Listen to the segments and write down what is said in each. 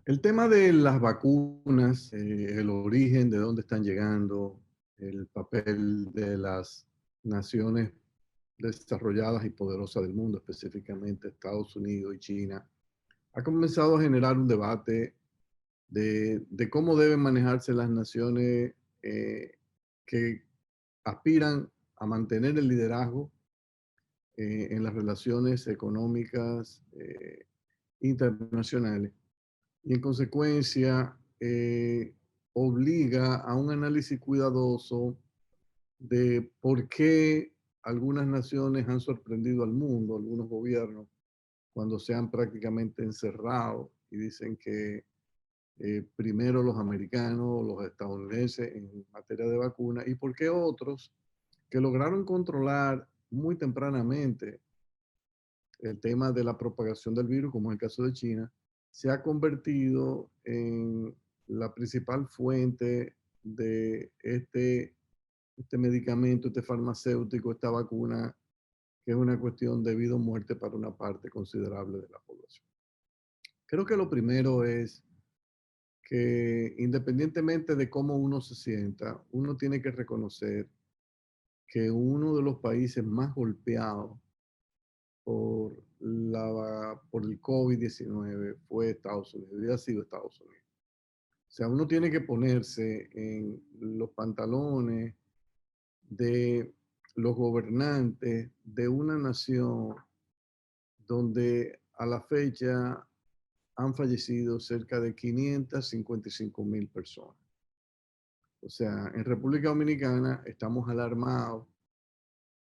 El tema de las vacunas, el origen, de dónde están llegando, el papel de las naciones desarrolladas y poderosas del mundo, específicamente Estados Unidos y China, ha comenzado a generar un debate de cómo deben manejarse las naciones que aspiran a mantener el liderazgo en las relaciones económicas internacionales y en consecuencia obliga a un análisis cuidadoso de por qué algunas naciones han sorprendido al mundo, algunos gobiernos, cuando se han prácticamente encerrado y dicen que primero los americanos, los estadounidenses en materia de vacunas, y por qué otros que lograron controlar muy tempranamente el tema de la propagación del virus, como es el caso de China, se ha convertido en la principal fuente de este medicamento, este farmacéutico, esta vacuna, que es una cuestión de vida o muerte para una parte considerable de la población. Creo que lo primero es que independientemente de cómo uno se sienta, uno tiene que reconocer que uno de los países más golpeados por el COVID-19 fue Estados Unidos y ha sido Estados Unidos. O sea, uno tiene que ponerse en los pantalones de los gobernantes de una nación donde a la fecha han fallecido cerca de 555,000 personas. O sea, en República Dominicana estamos alarmados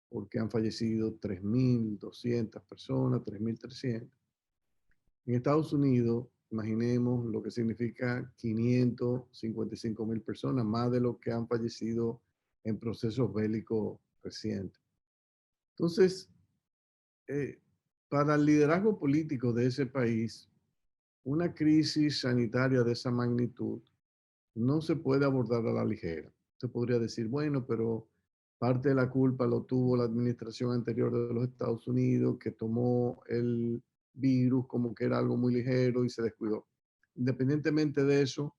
porque han fallecido 3,200 personas, 3,300. En Estados Unidos, imaginemos lo que significa 555,000 personas, más de lo que han fallecido en procesos bélicos recientes. Entonces, eh, para el liderazgo político de ese país, una crisis sanitaria de esa magnitud no se puede abordar a la ligera. Se podría decir, bueno, pero parte de la culpa lo tuvo la administración anterior de los Estados Unidos, que tomó el virus como que era algo muy ligero y se descuidó. Independientemente de eso,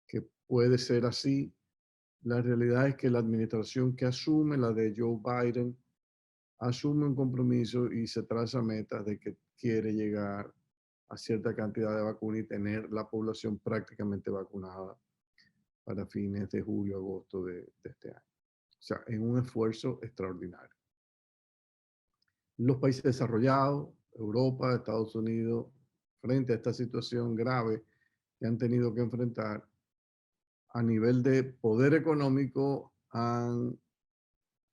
que puede ser así, la realidad es que la administración que asume, la de Joe Biden, asume un compromiso y se traza metas de que quiere llegar a cierta cantidad de vacunas y tener la población prácticamente vacunada para fines de julio, agosto de este año. O sea, en un esfuerzo extraordinario. Los países desarrollados, Europa, Estados Unidos, frente a esta situación grave que han tenido que enfrentar, a nivel de poder económico, han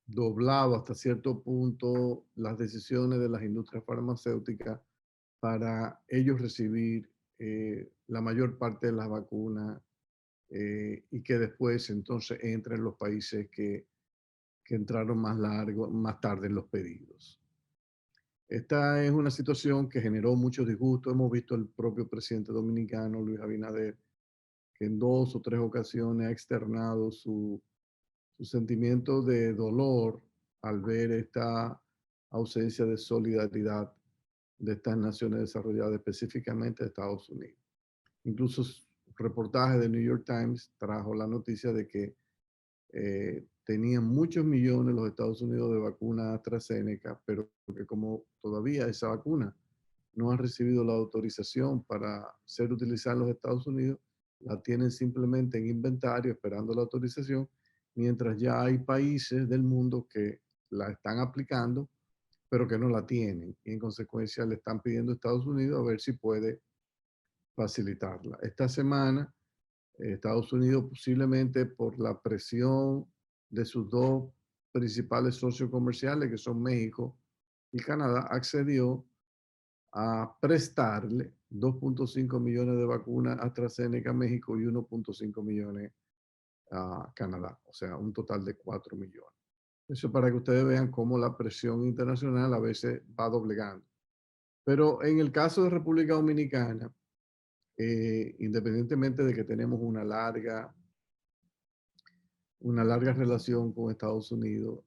doblado hasta cierto punto las decisiones de las industrias farmacéuticas para ellos recibir la mayor parte de las vacunas y que después entonces entren los países que entraron más tarde en los pedidos. Esta es una situación que generó mucho disgusto. Hemos visto el propio presidente dominicano, Luis Abinader, que en 2 o 3 ocasiones ha externado su sentimiento de dolor al ver esta ausencia de solidaridad de estas naciones desarrolladas, específicamente de Estados Unidos. Incluso reportaje de New York Times trajo la noticia de que tenían muchos millones los Estados Unidos de vacuna AstraZeneca, pero que como todavía esa vacuna no ha recibido la autorización para ser utilizada en los Estados Unidos, la tienen simplemente en inventario esperando la autorización, mientras ya hay países del mundo que la están aplicando, pero que no la tienen. Y en consecuencia le están pidiendo a Estados Unidos a ver si puede facilitarla. Esta semana Estados Unidos, posiblemente por la presión de sus dos principales socios comerciales, que son México y Canadá, accedió a prestarle 2,5 millones de vacunas AstraZeneca a México y 1,5 millones a Canadá, o sea, un total de 4 millones. Eso para que ustedes vean cómo la presión internacional a veces va doblegando. Pero en el caso de República Dominicana, independientemente de que tenemos una larga relación con Estados Unidos,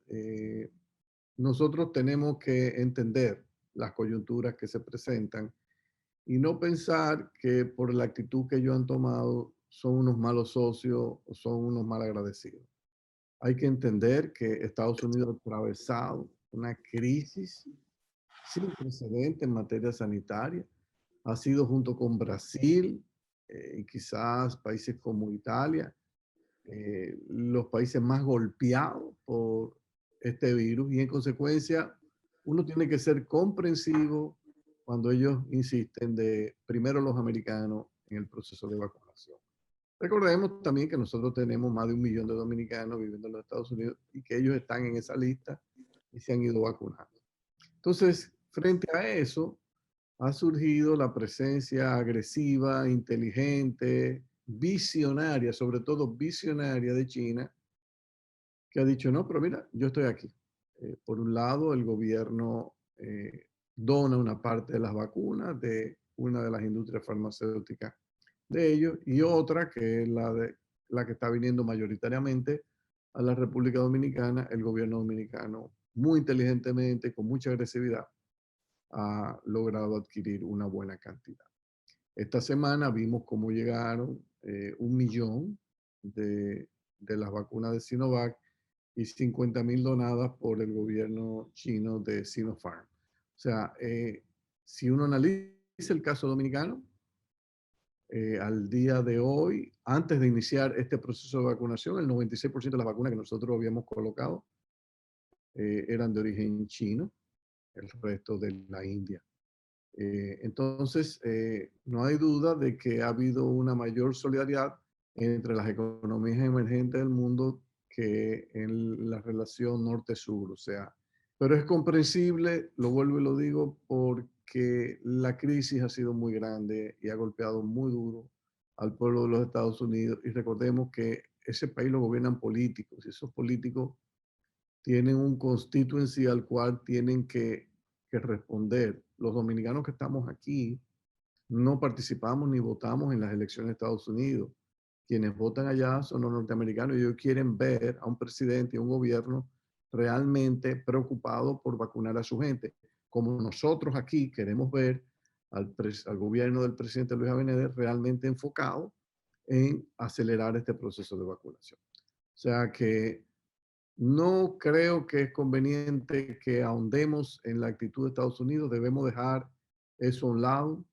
nosotros tenemos que entender las coyunturas que se presentan y no pensar que por la actitud que ellos han tomado son unos malos socios o son unos mal agradecidos. Hay que entender que Estados Unidos ha atravesado una crisis sin precedentes en materia sanitaria. Ha sido junto con Brasil y quizás países como Italia, los países más golpeados por este virus y en consecuencia uno tiene que ser comprensivo cuando ellos insisten de primero los americanos en el proceso de vacunación. Recordemos también que nosotros tenemos más de 1 millón de dominicanos viviendo en los Estados Unidos y que ellos están en esa lista y se han ido vacunando. Entonces, frente a eso, ha surgido la presencia agresiva, inteligente, visionaria, sobre todo visionaria de China, que ha dicho, no, pero mira, yo estoy aquí. Por un lado, el gobierno dona una parte de las vacunas de una de las industrias farmacéuticas de ellos y otra que es la que está viniendo mayoritariamente a la República Dominicana, el gobierno dominicano, muy inteligentemente, con mucha agresividad, ha logrado adquirir una buena cantidad. Esta semana vimos cómo llegaron 1 millón de las vacunas de Sinovac y 50.000 donadas por el gobierno chino de Sinopharm. O sea, si uno analiza el caso dominicano, al día de hoy, antes de iniciar este proceso de vacunación, el 96% de las vacunas que nosotros habíamos colocado eran de origen chino, el resto de la India. Entonces, no hay duda de que ha habido una mayor solidaridad entre las economías emergentes del mundo que en la relación norte-sur, o sea, pero es comprensible, lo vuelvo y lo digo, porque la crisis ha sido muy grande y ha golpeado muy duro al pueblo de los Estados Unidos y recordemos que ese país lo gobiernan políticos y esos políticos tienen un constituency al cual tienen que responder. Los dominicanos que estamos aquí no participamos ni votamos en las elecciones de Estados Unidos. Quienes votan allá son los norteamericanos y ellos quieren ver a un presidente y a un gobierno realmente preocupado por vacunar a su gente. Como nosotros aquí queremos ver al gobierno del presidente Luis Abinader realmente enfocado en acelerar este proceso de vacunación. O sea que no creo que es conveniente que ahondemos en la actitud de Estados Unidos. Debemos dejar eso a un lado,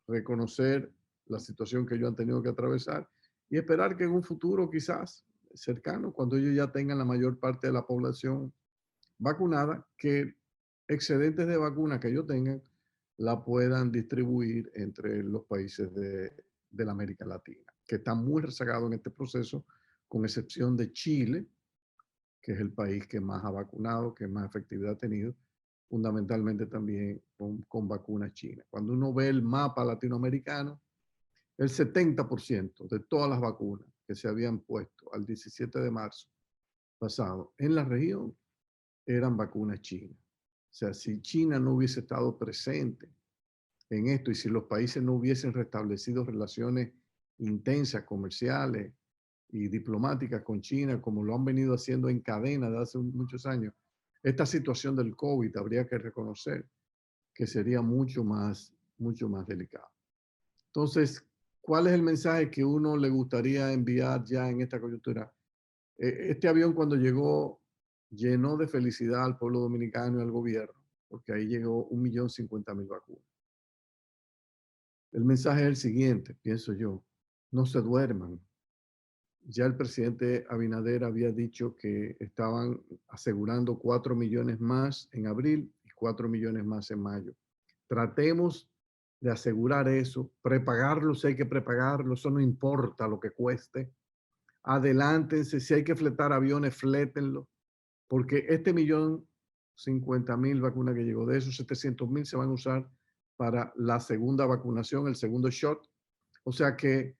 reconocer la situación que ellos han tenido que atravesar y esperar que en un futuro quizás cercano, cuando ellos ya tengan la mayor parte de la población vacunada, que excedentes de vacunas que ellos tengan la puedan distribuir entre los países de la América Latina, que están muy rezagados en este proceso, con excepción de Chile, que es el país que más ha vacunado, que más efectividad ha tenido, fundamentalmente también con vacunas chinas. Cuando uno ve el mapa latinoamericano, el 70% de todas las vacunas que se habían puesto al 17 de marzo pasado en la región eran vacunas chinas. O sea, si China no hubiese estado presente en esto y si los países no hubiesen restablecido relaciones intensas, comerciales, y diplomáticas con China, como lo han venido haciendo en cadena de hace muchos años, esta situación del COVID habría que reconocer que sería mucho más delicado. Entonces, ¿cuál es el mensaje que uno le gustaría enviar ya en esta coyuntura? Este avión cuando llegó llenó de felicidad al pueblo dominicano y al gobierno, porque ahí llegó 1.050.000 vacunas. El mensaje es el siguiente, pienso yo, no se duerman. Ya el presidente Abinader había dicho que estaban asegurando 4 millones más en abril y 4 millones más en mayo. Tratemos de asegurar eso, prepagarlo si hay que prepagarlo, eso no importa lo que cueste. Adelántense, si hay que fletar aviones, flétenlo, porque este 1.050.000 vacunas que llegó, de esos 700.000 se van a usar para la segunda vacunación, el segundo shot. O sea que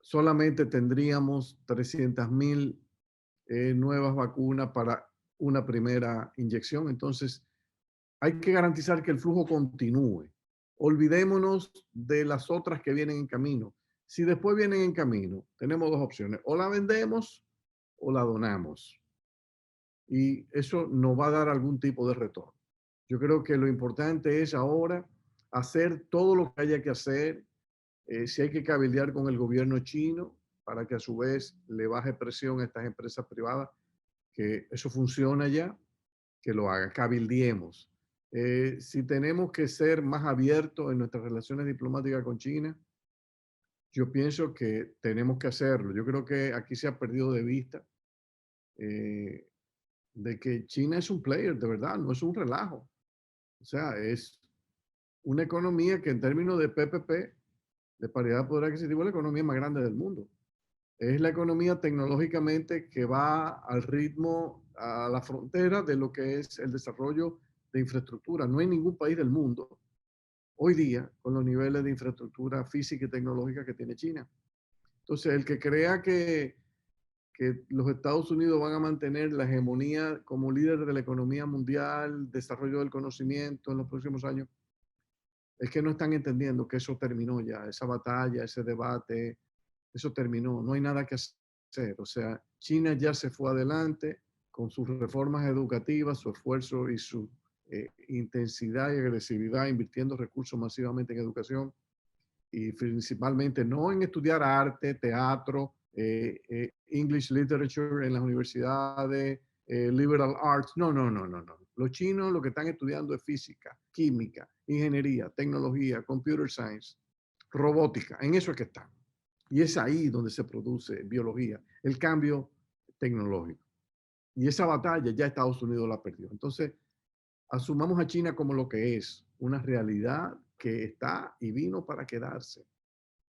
solamente tendríamos 300.000 nuevas vacunas para una primera inyección. Entonces, hay que garantizar que el flujo continúe. Olvidémonos de las otras que vienen en camino. Si después vienen en camino, tenemos dos opciones. O la vendemos o la donamos. Y eso nos va a dar algún tipo de retorno. Yo creo que lo importante es ahora hacer todo lo que haya que hacer, si hay que cabildear con el gobierno chino para que a su vez le baje presión a estas empresas privadas, que eso funciona ya, que lo haga, cabildiemos. Si tenemos que ser más abiertos en nuestras relaciones diplomáticas con China, yo pienso que tenemos que hacerlo. Yo creo que aquí se ha perdido de vista eh, de que China es un player, de verdad, no es un relajo. O sea, es una economía que en términos de PPP, de paridad de poder adquisitivo, es la economía más grande del mundo. Es la economía tecnológicamente que va al ritmo, a la frontera de lo que es el desarrollo de infraestructura. No hay ningún país del mundo hoy día con los niveles de infraestructura física y tecnológica que tiene China. Entonces, el que crea que los Estados Unidos van a mantener la hegemonía como líder de la economía mundial, desarrollo del conocimiento en los próximos años, es que no están entendiendo que eso terminó ya, esa batalla, ese debate, eso terminó, no hay nada que hacer. O sea, China ya se fue adelante con sus reformas educativas, su esfuerzo y su intensidad y agresividad invirtiendo recursos masivamente en educación y principalmente no en estudiar arte, teatro, English literature en las universidades, liberal arts. No, no, no, no, no. Los chinos lo que están estudiando es física, química, ingeniería, tecnología, computer science, robótica. En eso es que están. Y es ahí donde se produce biología, el cambio tecnológico. Y esa batalla ya Estados Unidos la perdió. Entonces, asumamos a China como lo que es, una realidad que está y vino para quedarse.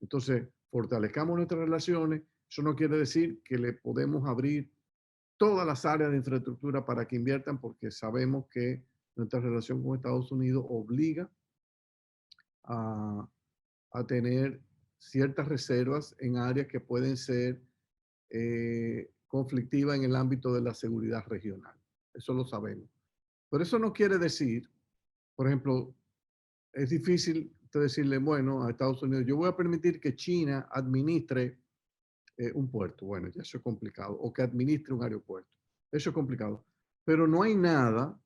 Entonces, fortalezcamos nuestras relaciones. Eso no quiere decir que le podemos abrir todas las áreas de infraestructura para que inviertan, porque sabemos que nuestra relación con Estados Unidos obliga a, a tener ciertas reservas en áreas que pueden ser conflictivas en el ámbito de la seguridad regional. Eso lo sabemos. Pero eso no quiere decir, por ejemplo, es difícil decirle, bueno, a Estados Unidos, yo voy a permitir que China administre un puerto. Bueno, ya eso es complicado. O que administre un aeropuerto. Eso es complicado. Pero no hay nada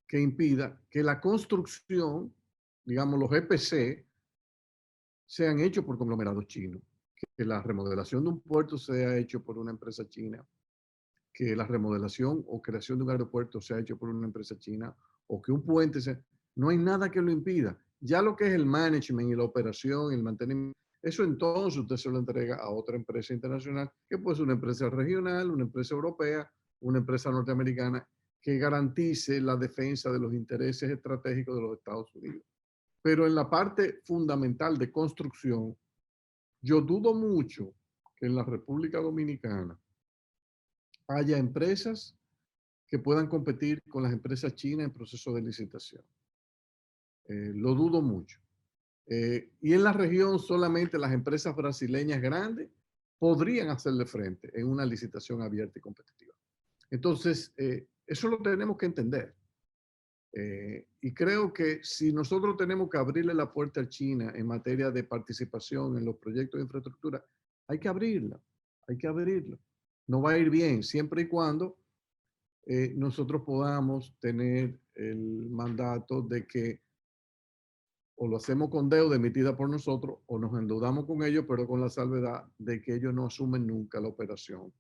que impida que la construcción, digamos, los EPC, sean hechos por conglomerados chinos. Que la remodelación de un puerto sea hecho por una empresa china. Que la remodelación o creación de un aeropuerto sea hecho por una empresa china. O que un puente sea... No hay nada que lo impida. Ya lo que es el management y la operación, el mantenimiento, eso entonces usted se lo entrega a otra empresa internacional, que puede ser una empresa regional, una empresa europea, una empresa norteamericana, que garantice la defensa de los intereses estratégicos de los Estados Unidos. Pero en la parte fundamental de construcción, yo dudo mucho que en la República Dominicana haya empresas que puedan competir con las empresas chinas en proceso de licitación. Lo dudo mucho. Y en la región solamente las empresas brasileñas grandes podrían hacerle frente en una licitación abierta y competitiva. Entonces, eso lo tenemos que entender. Y creo que si nosotros tenemos que abrirle la puerta a China en materia de participación en los proyectos de infraestructura, hay que abrirla, hay que abrirla. No va a ir bien siempre y cuando nosotros podamos tener el mandato de que o lo hacemos con deuda emitida por nosotros o nos endeudamos con ellos, pero con la salvedad de que ellos no asumen nunca la operación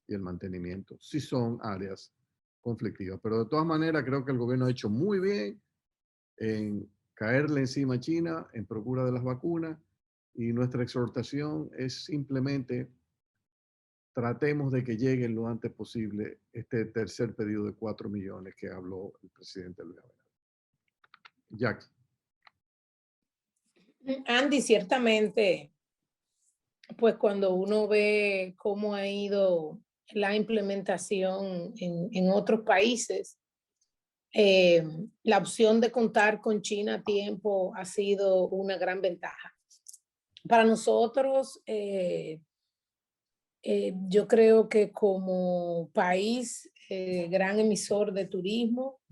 y el mantenimiento, si son áreas conflictivas. Pero de todas maneras, creo que el gobierno ha hecho muy bien en caerle encima a China en procura de las vacunas y nuestra exhortación es simplemente tratemos de que lleguen lo antes posible este tercer pedido de 4 millones que habló el presidente Luis Abinader. Jackie. Andy, ciertamente, pues cuando uno ve cómo ha ido la implementación en otros países, la opción de contar con China a tiempo ha sido una gran ventaja. Para nosotros, yo creo que como país gran emisor de turismo,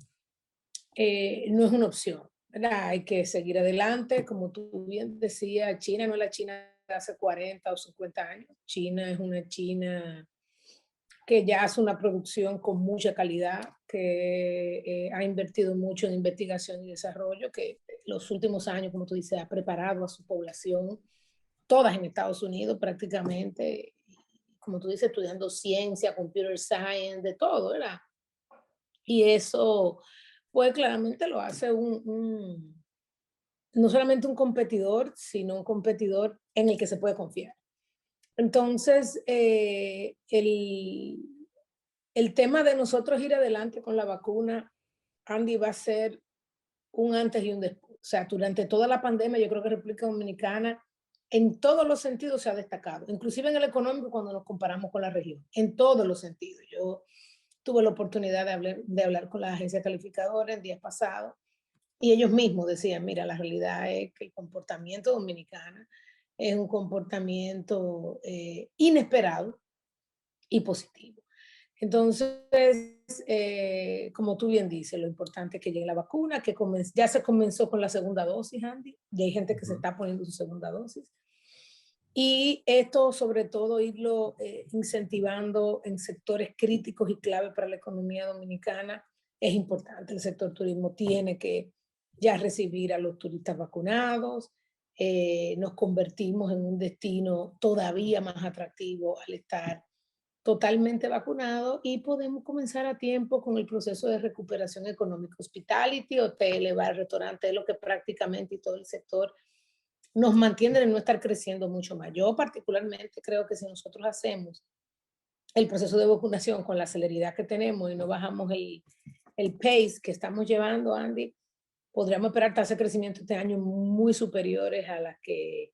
no es una opción, ¿verdad? Hay que seguir adelante. Como tú bien decías, China no es la China de hace 40 o 50 años. China es una China que ya hace una producción con mucha calidad, que ha invertido mucho en investigación y desarrollo, que los últimos años, como tú dices, ha preparado a su población, todas en Estados Unidos prácticamente, como tú dices, estudiando ciencia, computer science, de todo, ¿verdad? Y eso, pues claramente lo hace no solamente un competidor, sino un competidor en el que se puede confiar. Entonces, el tema de nosotros ir adelante con la vacuna, Andy, va a ser un antes y un después. O sea, durante toda la pandemia, yo creo que República Dominicana en todos los sentidos se ha destacado, inclusive en el económico cuando nos comparamos con la región, en todos los sentidos. Yo tuve la oportunidad de hablar con la agencia calificadora el día pasado y ellos mismos decían, mira, la realidad es que el comportamiento dominicano es un comportamiento inesperado y positivo. Entonces, como tú bien dices, lo importante es que llegue la vacuna, que ya se comenzó con la segunda dosis, Andy, y hay gente que se está poniendo su segunda dosis. Y esto, sobre todo, irlo incentivando en sectores críticos y clave para la economía dominicana, es importante. El sector turismo tiene que ya recibir a los turistas vacunados. Nos convertimos en un destino todavía más atractivo al estar totalmente vacunado y podemos comenzar a tiempo con el proceso de recuperación económica. Hospitality, hoteles, bar, restaurantes, lo que prácticamente y todo el sector nos mantiene de no estar creciendo mucho más. Yo particularmente creo que si nosotros hacemos el proceso de vacunación con la celeridad que tenemos y no bajamos el pace que estamos llevando, Andy, podríamos esperar tasas de crecimiento este año muy superiores a las que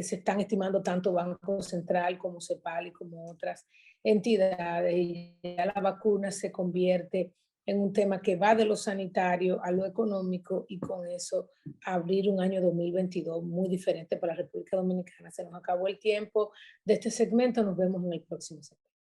se están estimando tanto Banco Central como CEPAL y como otras entidades. Y ya la vacuna se convierte en un tema que va de lo sanitario a lo económico y con eso abrir un año 2022 muy diferente para la República Dominicana. Se nos acabó el tiempo de este segmento, nos vemos en el próximo segmento.